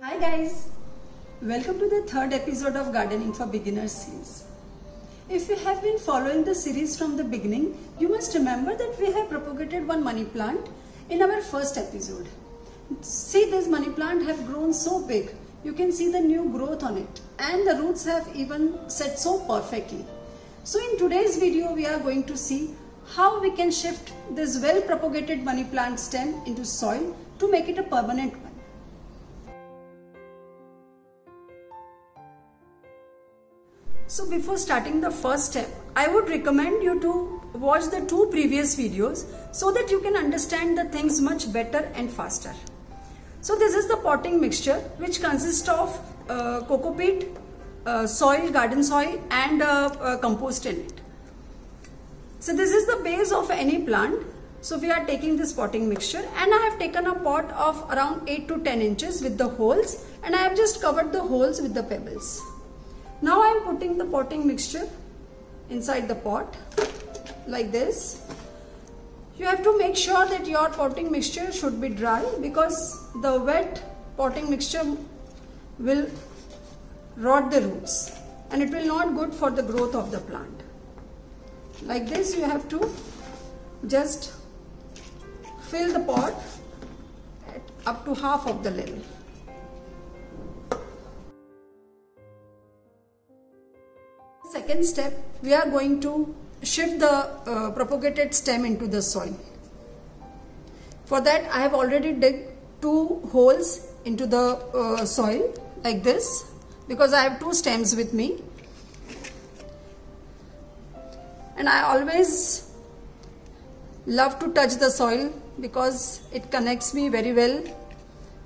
Hi guys, welcome to the third episode of Gardening for Beginners series. If you have been following the series from the beginning, you must remember that we have propagated one money plant in our first episode. See, this money plant have grown so big, you can see the new growth on it, and the roots have even set so perfectly. So in today's video we are going to see how we can shift this well propagated money plant stem into soil to make it a permanent one. So before starting the first step, I would recommend you to watch the two previous videos so that you can understand the things much better and faster. So this is the potting mixture which consists of coco peat, soil, garden soil and compost in it. So this is the base of any plant. So we are taking this potting mixture and I have taken a pot of around 8 to 10 inches with the holes and I have just covered the holes with the pebbles. Now I am putting the potting mixture inside the pot like this. You have to make sure that your potting mixture should be dry because the wet potting mixture will rot the roots and it will not good for the growth of the plant. Like this you have to just fill the pot up to half of the level. Second step, we are going to shift the propagated stem into the soil. For that I have already dug 2 holes into the soil like this because I have 2 stems with me. And I always love to touch the soil because it connects me very well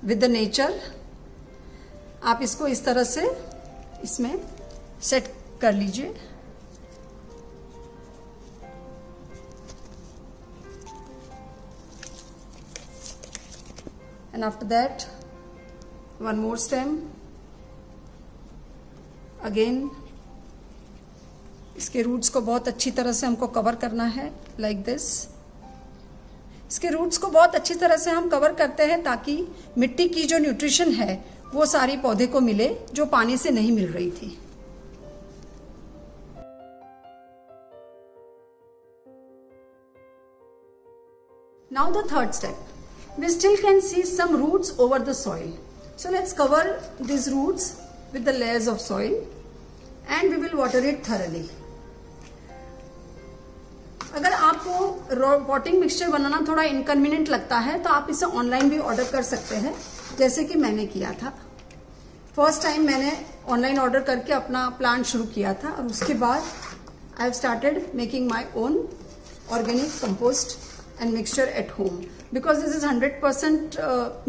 with the nature. आप इसको इस तरह से इसमें set कर लीजिए. And after that one more stem again. इसके roots को बहुत अच्छी तरह से हमको कवर करना है like this. इसके रूट्स को बहुत अच्छी तरह से हम कवर करते हैं ताकि मिट्टी की जो न्यूट्रिशन है वो सारी पौधे को मिले जो पानी से नहीं मिल रही थी. Now the third step, we still can see some roots over the soil. So let's cover these roots with the layers of soil and we will water it thoroughly. अगर आपको पॉटिंग मिक्सचर बनाना थोड़ा inconvenient लगता है तो आप इसे online भी order कर सकते हैं जैसे कि मैंने किया था. फर्स्ट टाइम मैंने ऑनलाइन ऑर्डर करके अपना प्लांट शुरू किया था और उसके बाद I have started making my own organic compost and mixture at home because this is 100%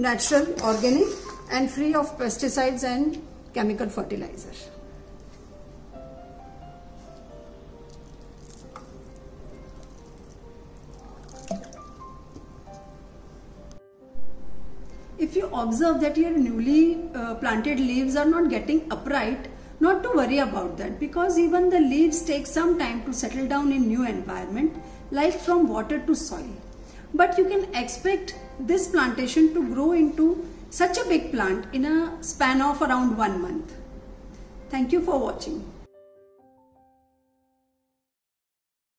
natural, organic and free of pesticides and chemical fertilizer. If you observe that your newly planted leaves are not getting upright, not to worry about that because even the leaves take some time to settle down in new environment like from water to soil. But you can expect this plantation to grow into such a big plant in a span of around 1 month. Thank you for watching.